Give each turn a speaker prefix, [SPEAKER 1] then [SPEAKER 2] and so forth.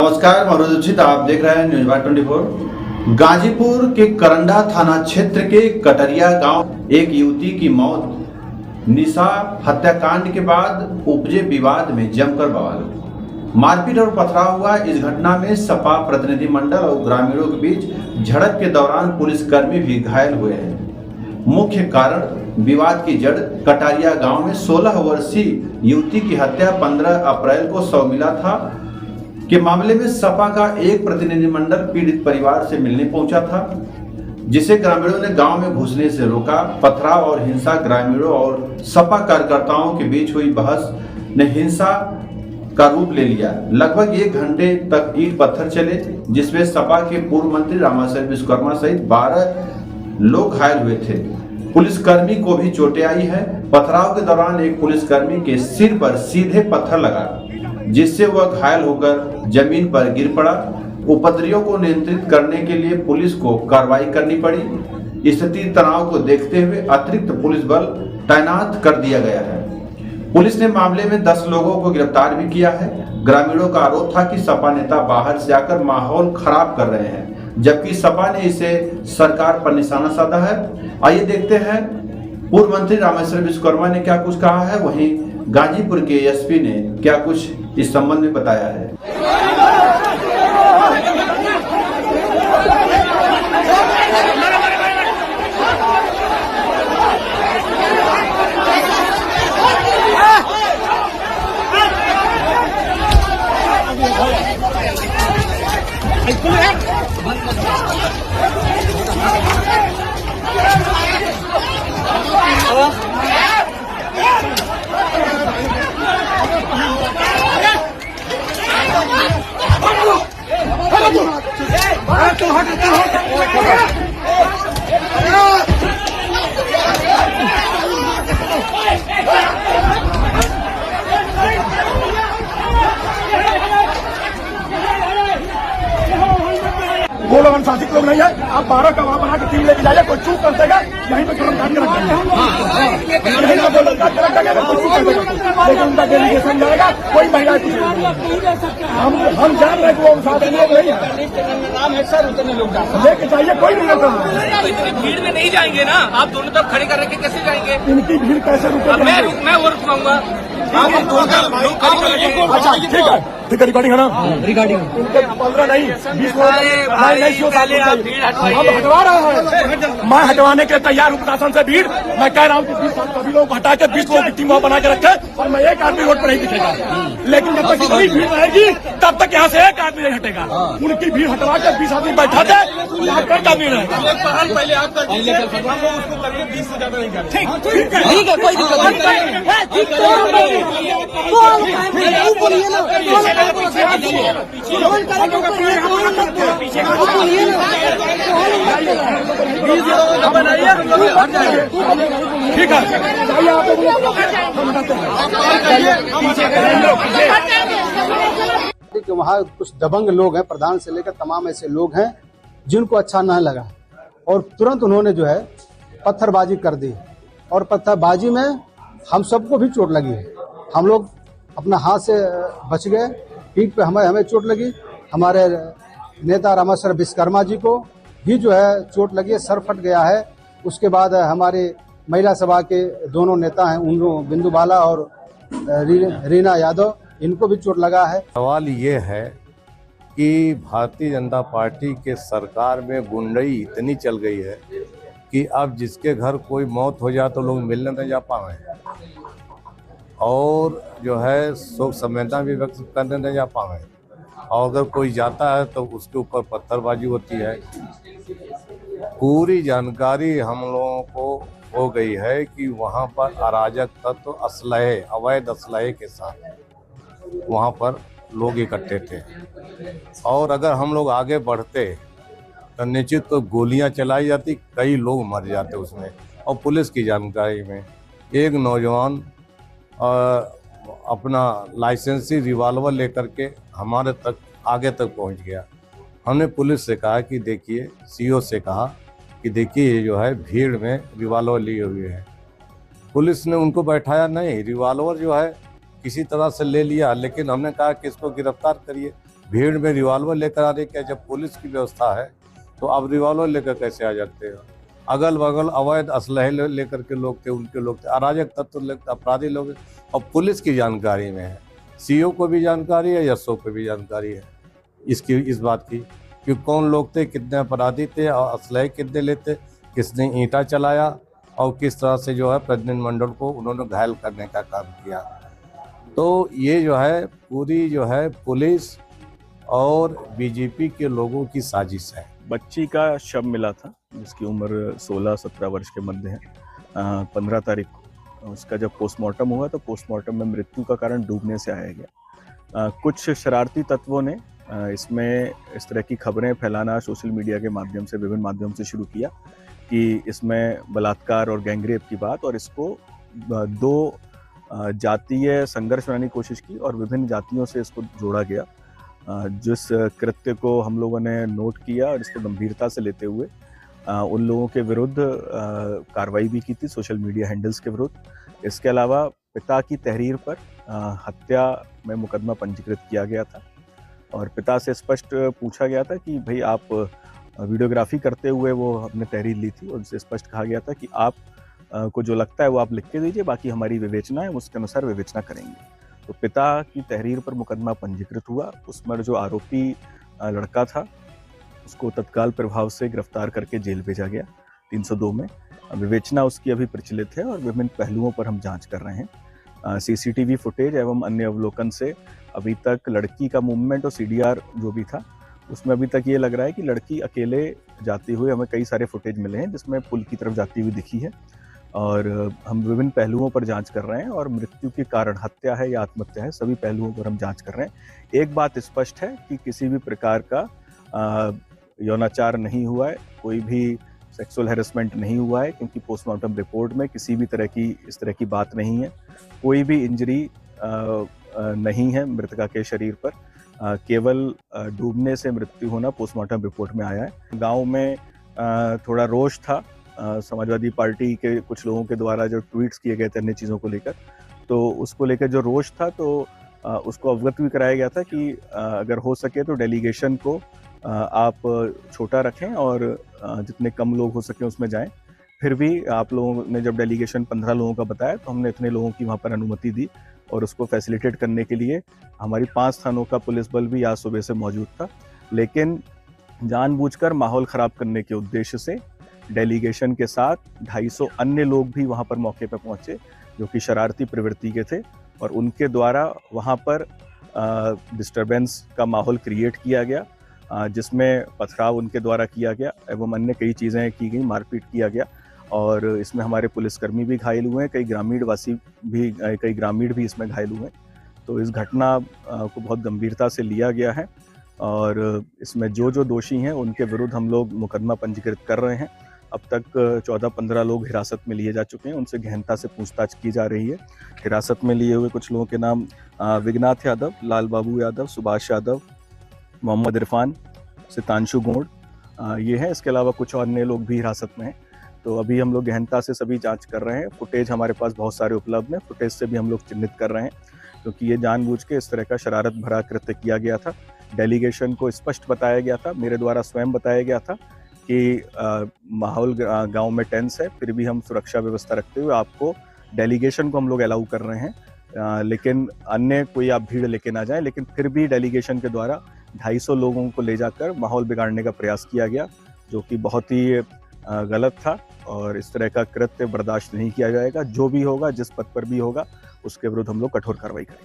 [SPEAKER 1] नमस्कार, मैं रुचित, आप देख रहे हैं न्यूज़ बाय 24। गाजीपुर के करंडा थाना क्षेत्र के कटरिया गांव एक युवती की मौत निशा हत्याकांड के बाद उपजे विवाद में जमकर बवाल, मारपीट और पथराव हुआ। इस घटना में सपा प्रतिनिधि मंडल और ग्रामीणों के बीच झड़प के दौरान पुलिसकर्मी भी घायल हुए हैं। मुख्य कारण विवाद की जड़ कटारिया गांव में 16 वर्षीय युवती की हत्या 15 अप्रैल को सौमिला था के मामले में सपा का एक प्रतिनिधिमंडल पीड़ित परिवार से मिलने पहुंचा था, जिसे ग्रामीणों ने गांव में घुसने से रोका। पथराव और हिंसा, ग्रामीणों और सपा कार्यकर्ताओं के बीच हुई बहस ने हिंसा का रूप ले लिया। लगभग 1 घंटे तक ईंट पत्थर चले, जिसमें सपा के पूर्व मंत्री रामाशय विश्वकर्मा सहित 12 लोग घायल हुए थे। पुलिसकर्मी को भी चोटें आई है। पथराव के दौरान एक पुलिसकर्मी के सिर पर सीधे पत्थर लगा, जिससे वह घायल होकर जमीन पर गिर पड़ा। उपद्रवियों को नियंत्रित करने के लिए पुलिस को कार्रवाई करनी पड़ी। स्थिति तनाव को देखते हुए अतिरिक्त पुलिस बल तैनात कर दिया गया है। पुलिस ने मामले में 10 लोगों को गिरफ्तार भी किया है। ग्रामीणों का आरोप था कि सपा नेता बाहर से आकर माहौल खराब कर रहे हैं, जबकि सपा ने इसे सरकार पर निशाना साधा है। आइए देखते हैं पूर्व मंत्री रामेश्वर विश्वकर्मा ने क्या कुछ कहा है, वहीं गाजीपुर के एसपी ने क्या कुछ इस संबंध में बताया है।
[SPEAKER 2] वो लोग अनुशासित लोग नहीं है। आप 12 का वहां बना के टीम लेके जाइए, कोई चूक कर देगा यहीं पे तुरंत काट के रख देंगे। लेकिन उनका डेलीगेशन जाएगा, कोई महिला हम जान रहे कि वो अनुशासित लोग नहीं है, लेके जाइए, कोई नहीं रोक।
[SPEAKER 3] भीड़ में नहीं जाएंगे ना, आप दोनों तरफ खड़े कर रखे कैसे जाएंगे?
[SPEAKER 2] इनकी भीड़ कैसे रुकेगी?
[SPEAKER 3] मैं वो रुकवाऊंगा।
[SPEAKER 2] अच्छा ठीक है, रिकॉर्डिंग है ना? रिकॉर्डिंग 15 नहीं 20 हम हटवा रहे हैं। मैं हटवाने के तैयार हूँ प्रशासन से भीड़। मैं कह रहा हूँ कि 20 सभी लोग हटा के 20 लोग की टीम बना के रखे और मैं एक आदमी रोड पर नहीं दिखेगा। लेकिन जब तक इतनी भीड़ रहेगी तब तक यहाँ से एक आदमी नहीं हटेगा। उनकी भीड़ हटवा के 20 आदमी बैठा दे, यहाँ का आदमी नहीं।
[SPEAKER 4] ठीक है, कोई दिक्कत
[SPEAKER 2] ठीक है।
[SPEAKER 5] वहाँ कुछ दबंग लोग हैं, प्रधान से लेकर तमाम ऐसे लोग हैं जिनको अच्छा नहीं लगा और तुरंत उन्होंने जो है पत्थरबाजी कर दी और पत्थरबाजी में हम सबको भी चोट लगी है। हम लोग अपना हाथ से बच गए, पीठ पे हमें चोट लगी। हमारे नेता रामेश्वर विश्वकर्मा जी को भी जो है चोट लगी है, सर फट गया है। उसके बाद हमारे महिला सभा के दोनों नेता हैं, उन बिंदु बाला और रीना यादव, इनको भी चोट लगा है।
[SPEAKER 6] सवाल ये है कि भारतीय जनता पार्टी के सरकार में गुंडई इतनी चल गई है कि अब जिसके घर कोई मौत हो जाए तो लोग मिलने नहीं जा पाए और जो है शोक संवेदना भी व्यक्त करने नहीं जा पाए, और अगर कोई जाता है तो उसके ऊपर पत्थरबाजी होती है। पूरी जानकारी हम लोगों को हो गई है कि वहाँ पर अराजक तत्व असलहे, अवैध असलहे के साथ वहाँ पर लोग इकट्ठे थे और अगर हम लोग आगे बढ़ते तो निश्चित तो गोलियां चलाई जाती, कई लोग मर जाते उसमें। और पुलिस की जानकारी में एक नौजवान अपना लाइसेंसी रिवाल्वर लेकर के हमारे तक आगे तक पहुंच गया। हमने पुलिस से कहा कि देखिए, सीओ से कहा कि देखिए ये जो है भीड़ में रिवॉल्वर लिए हुए है। पुलिस ने उनको बैठाया नहीं, रिवॉल्वर जो है किसी तरह से ले लिया, लेकिन हमने कहा कि इसको गिरफ्तार करिए। भीड़ में रिवॉल्वर लेकर आ रहे, क्या जब पुलिस की व्यवस्था है तो अब रिवॉल्वर लेकर कैसे आ जाते हैं? अगल बगल अवैध असलहे लेकर के लोग थे, उनके लोग थे, अराजक तत्व अपराधी लोग हैं, और पुलिस की जानकारी में है। सीओ को भी जानकारी है, एसओ को भी जानकारी है इस बात की कि कौन लोग थे, कितने अपराधी थे और असलहे कितने लेते, किसने ईंटा चलाया और किस तरह से जो है प्रज्ञान मंडल को उन्होंने घायल करने का काम किया। तो ये जो है पूरी जो है पुलिस और बीजेपी के लोगों की साजिश है।
[SPEAKER 4] बच्ची का शव मिला था जिसकी उम्र 16-17 वर्ष के मध्य है। 15 तारीख को उसका जब पोस्टमार्टम हुआ तो पोस्टमार्टम में मृत्यु का कारण डूबने से आया गया। कुछ शरारती तत्वों ने इसमें इस तरह की खबरें फैलाना सोशल मीडिया के माध्यम से, विभिन्न माध्यम से शुरू किया कि इसमें बलात्कार और गैंगरेप की बात, और इसको दो जातीय संघर्ष बनाने की कोशिश की और विभिन्न जातियों से इसको जोड़ा गया। जिस कृत्य को हम लोगों ने नोट किया और इसको गंभीरता से लेते हुए उन लोगों के विरुद्ध कार्रवाई भी की थी, सोशल मीडिया हैंडल्स के विरुद्ध। इसके अलावा पिता की तहरीर पर हत्या में मुकदमा पंजीकृत किया गया था और पिता से स्पष्ट पूछा गया था कि भाई आप वीडियोग्राफी करते हुए वो हमने तहरीर ली थी, और उनसे स्पष्ट कहा गया था कि आप को जो लगता है वो आप लिख के दीजिए, बाकी हमारी विवेचना है, उसके अनुसार विवेचना करेंगे। तो पिता की तहरीर पर मुकदमा पंजीकृत हुआ। उसमें जो आरोपी लड़का था उसको तत्काल प्रभाव से गिरफ्तार करके जेल भेजा गया 302 में। विवेचना उसकी अभी प्रचलित है और विभिन्न पहलुओं पर हम जांच कर रहे हैं। सीसीटीवी फुटेज एवं अन्य अवलोकन से अभी तक लड़की का मूवमेंट और सीडीआर जो भी था उसमें अभी तक ये लग रहा है कि लड़की अकेले जाती हुई, हमें कई सारे फुटेज मिले हैं जिसमें पुल की तरफ जाती हुई दिखी है, और हम विभिन्न पहलुओं पर जांच कर रहे हैं और मृत्यु के कारण हत्या है या आत्महत्या है, सभी पहलुओं पर हम जांच कर रहे हैं। एक बात स्पष्ट है कि किसी भी प्रकार का यौनाचार नहीं हुआ है, कोई भी सेक्सुअल हैरेसमेंट नहीं हुआ है, क्योंकि पोस्टमार्टम रिपोर्ट में किसी भी तरह की इस तरह की बात नहीं है। कोई भी इंजरी नहीं है मृतका के शरीर पर, केवल डूबने से मृत्यु होना पोस्टमार्टम रिपोर्ट में आया है। गाँव में थोड़ा रोष था समाजवादी पार्टी के कुछ लोगों के द्वारा जो ट्वीट्स किए गए थे अन्य चीज़ों को लेकर, तो उसको लेकर जो रोष था तो उसको अवगत भी कराया गया था कि अगर हो सके तो डेलीगेशन को आप छोटा रखें और जितने कम लोग हो सके उसमें जाएं। फिर भी आप लोगों ने जब डेलीगेशन 15 लोगों का बताया तो हमने इतने लोगों की वहाँ पर अनुमति दी, और उसको फैसिलिटेट करने के लिए हमारी 5 थानों का पुलिस बल भी आज सुबह से मौजूद था। लेकिन जानबूझकर माहौल ख़राब करने के उद्देश्य से डेलीगेशन के साथ 250 अन्य लोग भी वहाँ पर मौके पर पहुँचे जो कि शरारती प्रवृत्ति के थे, और उनके द्वारा वहाँ पर डिस्टर्बेंस का माहौल क्रिएट किया गया, जिसमें पथराव उनके द्वारा किया गया एवं अन्य कई चीज़ें की गई, मारपीट किया गया, और इसमें हमारे पुलिसकर्मी भी घायल हुए हैं, कई ग्रामीण भी इसमें घायल हुए हैं। तो इस घटना को बहुत गंभीरता से लिया गया है और इसमें जो दोषी हैं उनके विरुद्ध हम लोग मुकदमा पंजीकृत कर रहे हैं। अब तक 14-15 लोग हिरासत में लिए जा चुके हैं, उनसे गहनता से पूछताछ की जा रही है। हिरासत में लिए हुए कुछ लोगों के नाम विघनाथ यादव, लाल बाबू यादव, सुभाष यादव, मोहम्मद इरफान, सितांशु गोंड, ये हैं। इसके अलावा कुछ और अन्य लोग भी हिरासत में हैं। तो अभी हम लोग गहनता से सभी जांच कर रहे हैं। फुटेज हमारे पास बहुत सारे उपलब्ध हैं, फुटेज से भी हम लोग चिन्हित कर रहे हैं, क्योंकि ये जानबूझ के इस तरह का शरारत भरा कृत्य किया गया था। डेलीगेशन को स्पष्ट बताया गया था, मेरे द्वारा स्वयं बताया गया था कि माहौल गांव में टेंस है, फिर भी हम सुरक्षा व्यवस्था रखते हुए आपको डेलीगेशन को हम लोग अलाउ कर रहे हैं, लेकिन अन्य कोई आप भीड़ लेके ना जाएं। लेकिन फिर भी डेलीगेशन के द्वारा 250 लोगों को ले जाकर माहौल बिगाड़ने का प्रयास किया गया, जो कि बहुत ही गलत था, और इस तरह का कृत्य बर्दाश्त नहीं किया जाएगा। जो भी होगा, जिस पद पर भी होगा, उसके विरुद्ध हम लोग कठोर कार्रवाई करेंगे।